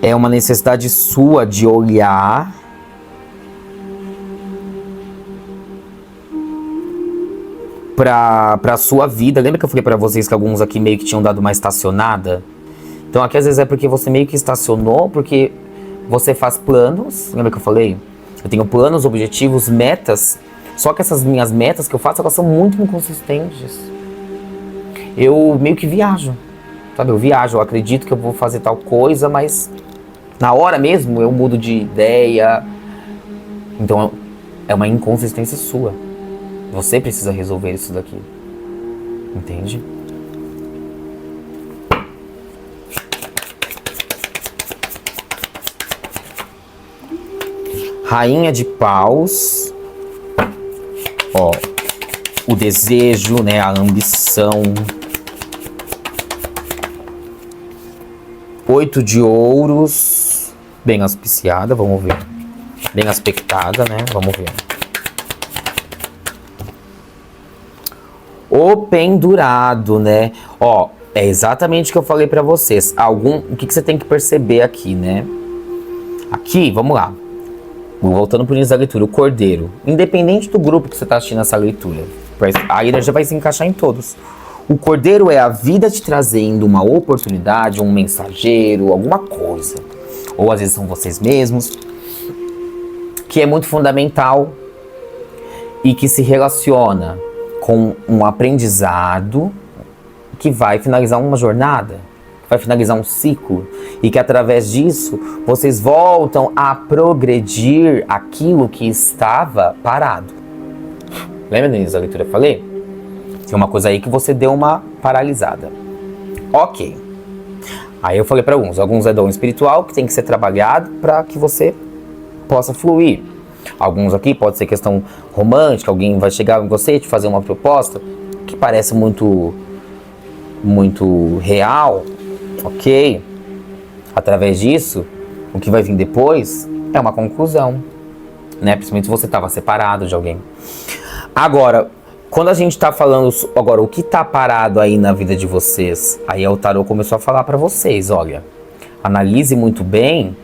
é uma necessidade sua de olhar para a sua vida. Lembra que eu falei para vocês que alguns aqui meio que tinham dado uma estacionada? Então aqui às vezes é porque você meio que estacionou, porque você faz planos. Lembra que eu falei? Eu tenho planos, objetivos, metas. Só que essas minhas metas que eu faço, elas são muito inconsistentes. Eu meio que viajo, sabe? Eu acredito que eu vou fazer tal coisa, mas na hora mesmo eu mudo de ideia. Então é uma inconsistência sua. Você precisa resolver isso daqui. Entende? Rainha de paus. Ó, o desejo, né? A ambição. 8 de ouros. Bem auspiciada, vamos ver. Bem aspectada, né? Vamos ver. O pendurado, né? Ó, é exatamente o que eu falei pra vocês. O que você tem que perceber aqui, né? Aqui, vamos lá. Voltando pro início da leitura, o cordeiro. Independente do grupo que você tá assistindo essa leitura, a energia vai se encaixar em todos. O cordeiro é a vida te trazendo uma oportunidade, um mensageiro, alguma coisa. Ou às vezes são vocês mesmos. Que é muito fundamental e que se relaciona com um aprendizado que vai finalizar uma jornada, vai finalizar um ciclo, e que através disso vocês voltam a progredir aquilo que estava parado. Lembra no início da leitura que eu falei? Tem uma coisa aí que você deu uma paralisada. Ok. Aí eu falei para alguns é dom espiritual que tem que ser trabalhado para que você possa fluir. Alguns aqui pode ser questão romântica, alguém vai chegar em você e te fazer uma proposta que parece muito real, ok? Através disso, o que vai vir depois é uma conclusão, né? Principalmente se você estava separado de alguém. Agora, quando a gente tá falando agora o que tá parado aí na vida de vocês, aí o tarô começou a falar para vocês, olha, analise muito bem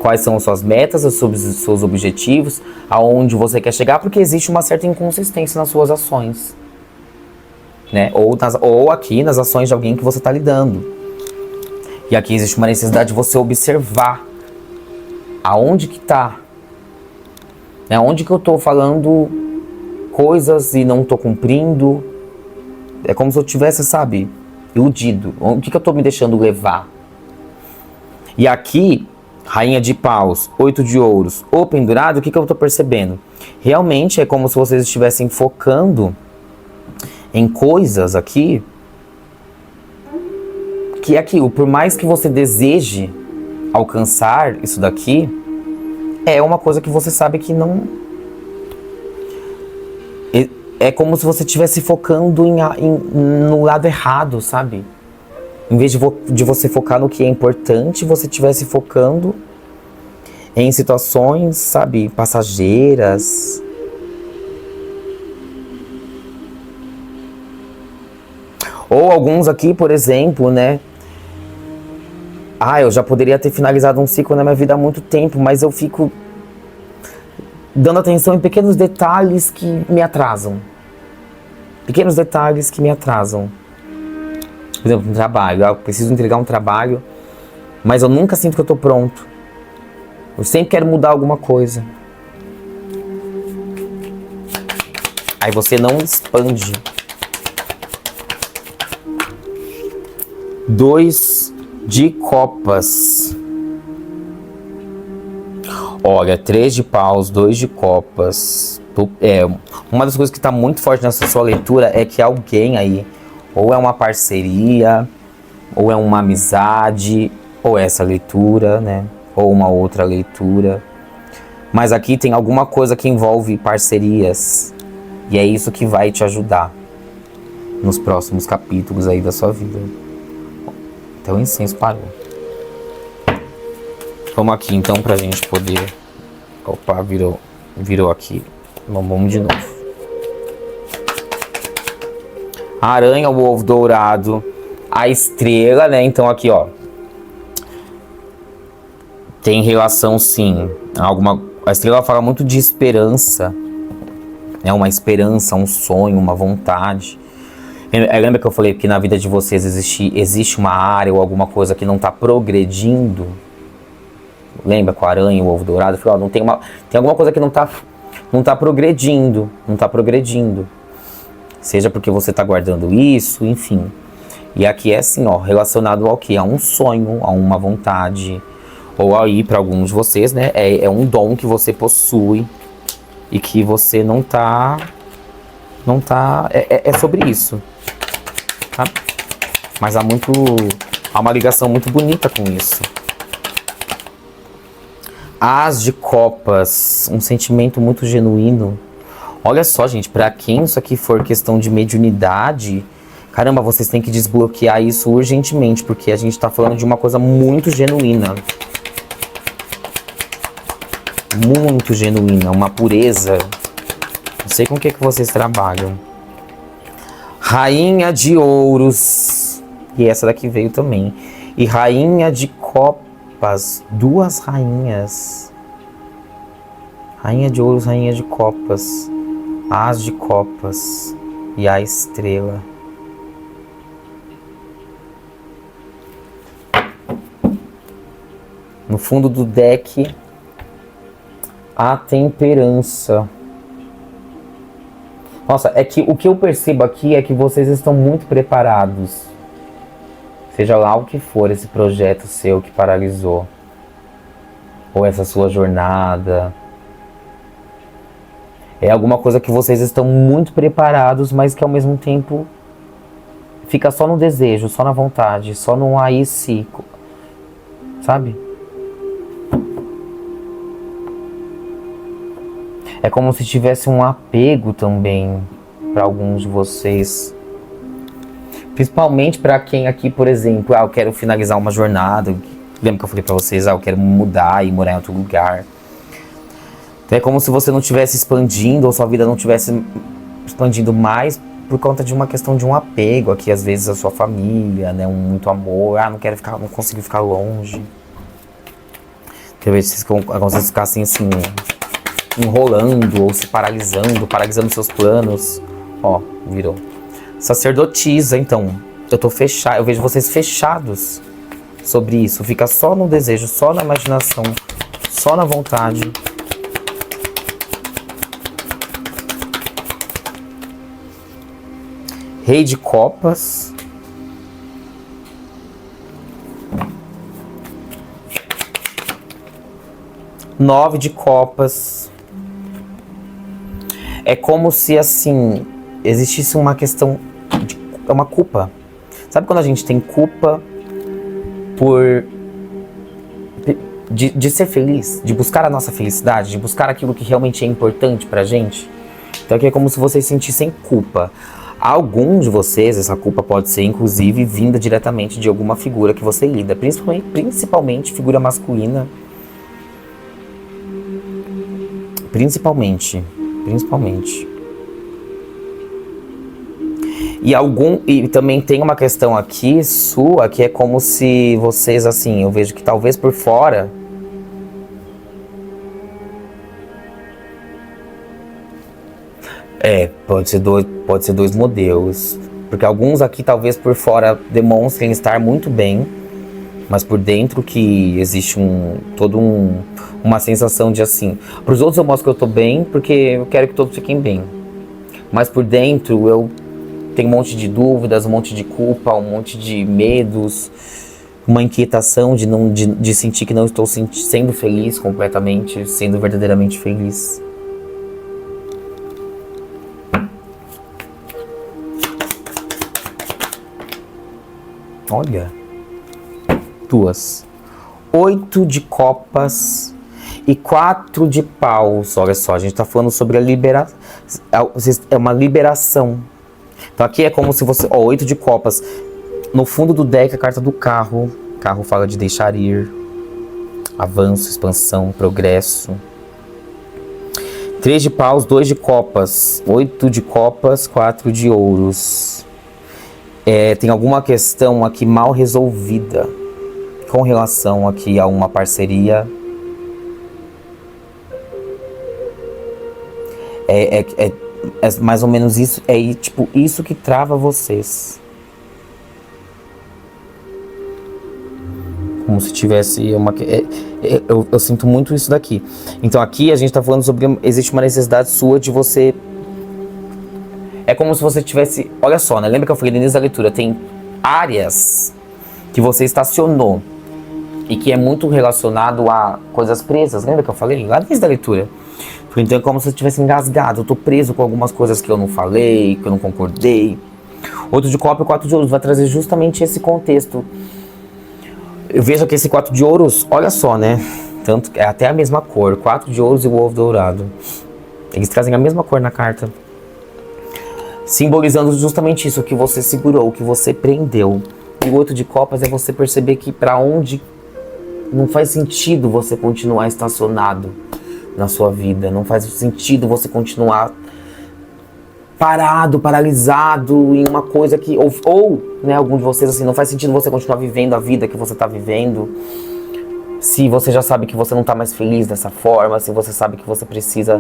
quais são as suas metas, os seus objetivos, aonde você quer chegar, porque existe uma certa inconsistência nas suas ações, né? Ou aqui nas ações de alguém que você tá lidando. E aqui existe uma necessidade de você observar aonde que tá, né? Onde que eu tô falando coisas e não tô cumprindo. É como se eu tivesse, sabe, iludido. O que eu tô me deixando levar? E aqui, Rainha de Paus, 8 de Ouros, ou pendurado, o que eu tô percebendo? Realmente é como se vocês estivessem focando em coisas aqui, que é aquilo, por mais que você deseje alcançar isso daqui, é uma coisa que você sabe que não... É como se você estivesse focando no lado errado, sabe? Em vez de você focar no que é importante, você estivesse focando em situações, sabe, passageiras. Ou alguns aqui, por exemplo, né? Eu já poderia ter finalizado um ciclo na minha vida há muito tempo, mas eu fico dando atenção em pequenos detalhes que me atrasam. Pequenos detalhes que me atrasam. Por exemplo, um trabalho. Eu preciso entregar um trabalho, mas eu nunca sinto que eu estou pronto. Eu sempre quero mudar alguma coisa. Aí você não expande. 2 de copas. Olha, 3 de paus, 2 de copas. Uma das coisas que está muito forte nessa sua leitura é que alguém aí, ou é uma parceria, ou é uma amizade, ou é essa leitura, né? Ou uma outra leitura. Mas aqui tem alguma coisa que envolve parcerias. E é isso que vai te ajudar nos próximos capítulos aí da sua vida. Até o incenso parou. Vamos aqui então pra gente poder... Opa, virou aqui. Vamos de novo. A aranha, o ovo dourado, a estrela, né? Então aqui, ó. Tem relação, sim. A estrela fala muito de esperança. Né? Uma esperança, um sonho, uma vontade. Lembra que eu falei que na vida de vocês existe uma área ou alguma coisa que não está progredindo? Lembra com a aranha e o ovo dourado? Eu falei, ó, tem alguma coisa que não tá progredindo. Não tá progredindo. Seja porque você está guardando isso, enfim. E aqui é assim, ó, relacionado ao quê? A um sonho, a uma vontade. Ou aí, para alguns de vocês, né? É um dom que você possui e que você não tá... É sobre isso. Tá? Mas há uma ligação muito bonita com isso. As de copas, um sentimento muito genuíno. Olha só, gente, pra quem isso aqui for questão de mediunidade, caramba, vocês têm que desbloquear isso urgentemente, porque a gente tá falando de uma coisa muito genuína. Muito genuína, uma pureza. Não sei com o que vocês trabalham. Rainha de ouros. E essa daqui veio também. E rainha de copas. 2 rainhas. Rainha de ouros, rainha de copas. As de copas. E a estrela. No fundo do deck, a temperança. Nossa, é que o que eu percebo aqui é que vocês estão muito preparados. Seja lá o que for esse projeto seu que paralisou. Ou essa sua jornada. É alguma coisa que vocês estão muito preparados, mas que ao mesmo tempo fica só no desejo, só na vontade, só no aí se. Sabe? É como se tivesse um apego também para alguns de vocês. Principalmente para quem aqui, por exemplo, eu quero finalizar uma jornada. Lembra que eu falei para vocês, eu quero mudar e morar em outro lugar. Então é como se você não estivesse expandindo, ou sua vida não estivesse expandindo mais por conta de uma questão de um apego aqui, às vezes, a sua família, né? Muito amor, não quero ficar, não consigo ficar longe. Talvez vocês ficassem assim, enrolando ou se paralisando seus planos. Ó, virou. Sacerdotisa, então. Eu tô fechado, eu vejo vocês fechados sobre isso. Fica só no desejo, só na imaginação, só na vontade. Rei de Copas. Nove de Copas. É como se, assim, existisse uma questão é uma culpa. Sabe quando a gente tem culpa de ser feliz, de buscar a nossa felicidade, de buscar aquilo que realmente é importante pra gente? Então aqui é como se vocês sentissem culpa. Alguns de vocês, essa culpa pode ser inclusive vinda diretamente de alguma figura que você lida, principalmente figura masculina. Principalmente. E também tem uma questão aqui sua, que é como se vocês, assim, eu vejo que talvez por fora pode ser dois modelos, porque alguns aqui talvez por fora demonstrem estar muito bem, mas por dentro que existe uma sensação de assim, para os outros eu mostro que eu tô bem porque eu quero que todos fiquem bem, mas por dentro eu tenho um monte de dúvidas, um monte de culpa, um monte de medos, uma inquietação de sentir que não estou sendo feliz completamente, sendo verdadeiramente feliz. Olha, duas. 8 de Copas e 4 de Paus. Olha só, a gente tá falando sobre a liberação. É uma liberação. Então aqui é como se você... 8 de Copas. No fundo do deck, a carta do carro. O carro fala de deixar ir. Avanço, expansão, progresso. 3 de Paus, 2 de Copas. 8 de Copas, 4 de Ouros. Tem alguma questão aqui mal resolvida com relação aqui a uma parceria. É mais ou menos isso, tipo isso que trava vocês. Como se tivesse uma... eu sinto muito isso daqui. Então aqui a gente tá falando sobre... Existe uma necessidade sua de você... É como se você tivesse... Olha só, né? Lembra que eu falei no início da leitura? Tem áreas que você estacionou e que é muito relacionado a coisas presas. Lembra que eu falei lá no início da leitura? Então é como se eu tivesse engasgado. Eu tô preso com algumas coisas que eu não falei, que eu não concordei. 8 de Copa e 4 de Ouros vai trazer justamente esse contexto. Eu vejo que esse 4 de Ouros, olha só, né? Tanto, é até a mesma cor. 4 de Ouros e o ovo dourado. Eles trazem a mesma cor na carta. Simbolizando justamente isso, o que você segurou, o que você prendeu. E o 8 de Copas é você perceber que pra onde não faz sentido você continuar estacionado na sua vida. Não faz sentido você continuar parado, paralisado em uma coisa que... Ou né, algum de vocês, assim, não faz sentido você continuar vivendo a vida que você tá vivendo. Se você já sabe que você não tá mais feliz dessa forma, se você sabe que você precisa,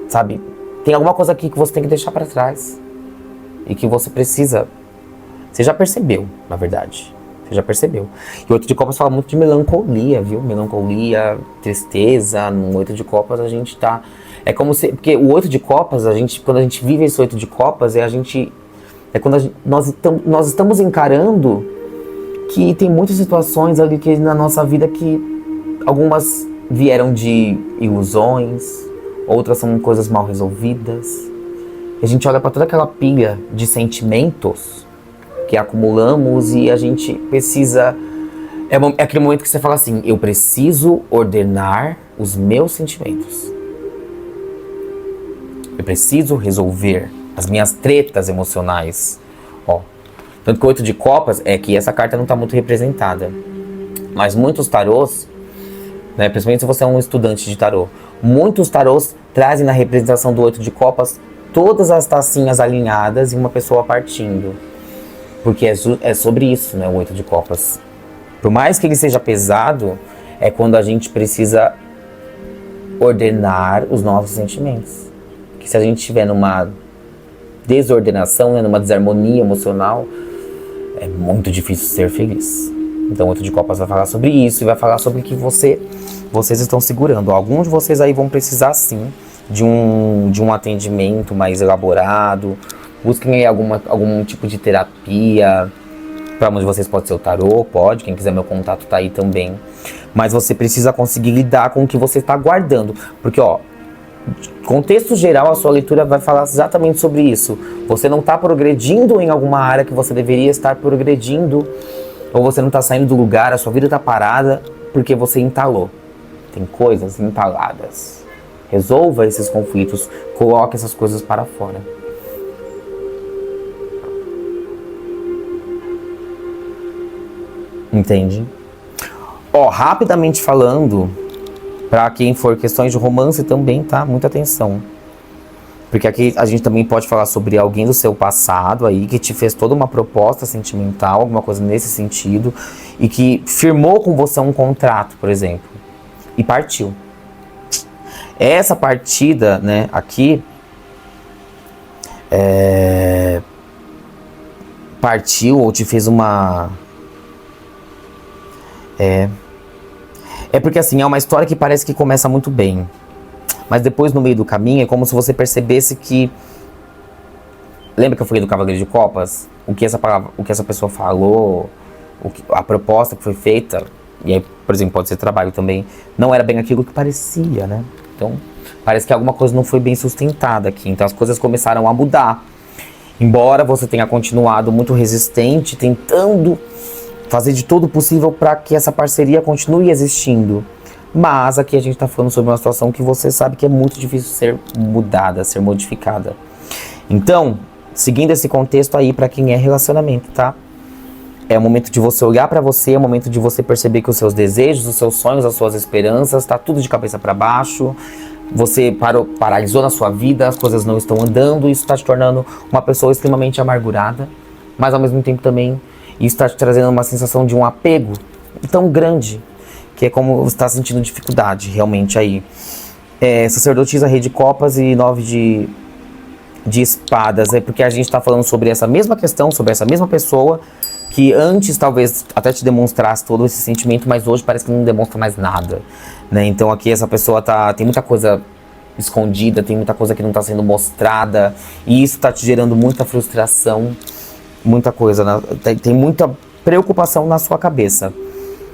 sabe? Tem alguma coisa aqui que você tem que deixar pra trás. E que você precisa... Você já percebeu, na verdade. Você já percebeu. E o 8 de Copas fala muito de melancolia, viu? Melancolia, tristeza. No 8 de Copas a gente tá... É como se... Porque o 8 de Copas, quando a gente vive esse 8 de Copas, nós estamos encarando que tem muitas situações ali que na nossa vida que algumas vieram de ilusões, outras são coisas mal resolvidas. A gente olha para toda aquela pilha de sentimentos que acumulamos e a gente precisa... É aquele momento que você fala assim, eu preciso ordenar os meus sentimentos. Eu preciso resolver as minhas tretas emocionais. Ó, tanto que o 8 de copas é que essa carta não está muito representada. Mas muitos tarôs, né, principalmente se você é um estudante de tarô, muitos tarôs trazem na representação do 8 de copas todas as tacinhas alinhadas e uma pessoa partindo. Porque é sobre isso, né, o 8 de copas. Por mais que ele seja pesado, é quando a gente precisa ordenar os nossos sentimentos. Porque se a gente estiver numa desordenação, né, numa desarmonia emocional, é muito difícil ser feliz. Então o 8 de copas vai falar sobre isso e vai falar sobre o que vocês estão segurando. Alguns de vocês aí vão precisar sim de um atendimento mais elaborado. Busquem aí algum tipo de terapia. Para alguns de vocês pode ser o tarô, pode. Quem quiser meu contato tá aí também. Mas você precisa conseguir lidar com o que você está guardando. Porque, ó, contexto geral, a sua leitura vai falar exatamente sobre isso. Você não está progredindo em alguma área que você deveria estar progredindo. Ou você não está saindo do lugar, a sua vida está parada porque você entalou. Tem coisas entaladas. Resolva esses conflitos, coloque essas coisas para fora. Entende? Ó, rapidamente falando, para quem for questões de romance também, tá? Muita atenção. Porque aqui a gente também pode falar sobre alguém do seu passado aí, que te fez toda uma proposta sentimental, alguma coisa nesse sentido, e que firmou com você um contrato, por exemplo, e partiu. Essa partida, né, aqui, partiu ou te fez uma... É porque assim, é uma história que parece que começa muito bem. Mas depois, no meio do caminho, é como se você percebesse que... Lembra que eu falei do Cavaleiro de Copas? O que essa pessoa falou, a proposta que foi feita, e aí, por exemplo, pode ser trabalho também, não era bem aquilo que parecia, né? Então, parece que alguma coisa não foi bem sustentada aqui. Então, as coisas começaram a mudar. Embora você tenha continuado muito resistente, tentando fazer de todo o possível para que essa parceria continue existindo. Mas aqui a gente está falando sobre uma situação que você sabe que é muito difícil ser mudada, ser modificada. Então, seguindo esse contexto aí para quem é relacionamento, tá? É o momento de você olhar para você, é o momento de você perceber que os seus desejos, os seus sonhos, as suas esperanças, tá tudo de cabeça para baixo. Você paralisou na sua vida, as coisas não estão andando, isso está te tornando uma pessoa extremamente amargurada. Mas ao mesmo tempo também, isso está te trazendo uma sensação de um apego tão grande, que é como você está sentindo dificuldade realmente aí. Sacerdotisa, Rei de Copas e 9 de espadas. É porque a gente está falando sobre essa mesma questão, sobre essa mesma pessoa, que antes talvez até te demonstrasse todo esse sentimento, mas hoje parece que não demonstra mais nada, né? Então aqui essa pessoa tem muita coisa escondida, tem muita coisa que não está sendo mostrada, e isso está te gerando muita frustração, muita coisa, né? Tem muita preocupação na sua cabeça.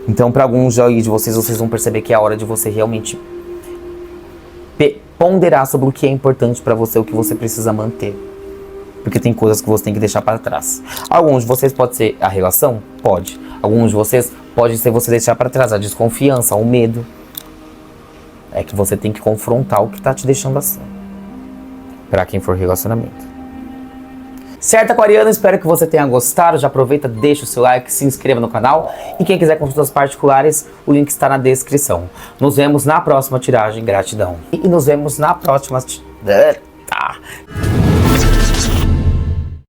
Então, para alguns aí de vocês vão perceber que é a hora de você realmente ponderar sobre o que é importante para você, o que você precisa manter. Porque tem coisas que você tem que deixar para trás. Alguns de vocês pode ser a relação? Pode. Alguns de vocês pode ser você deixar para trás a desconfiança, o medo. É que você tem que confrontar o que tá te deixando assim. Para quem for relacionamento. Certo, aquariano? Espero que você tenha gostado. Já aproveita, deixa o seu like, se inscreva no canal. E quem quiser consultas particulares, o link está na descrição. Nos vemos na próxima tiragem. Gratidão. E nos vemos na próxima...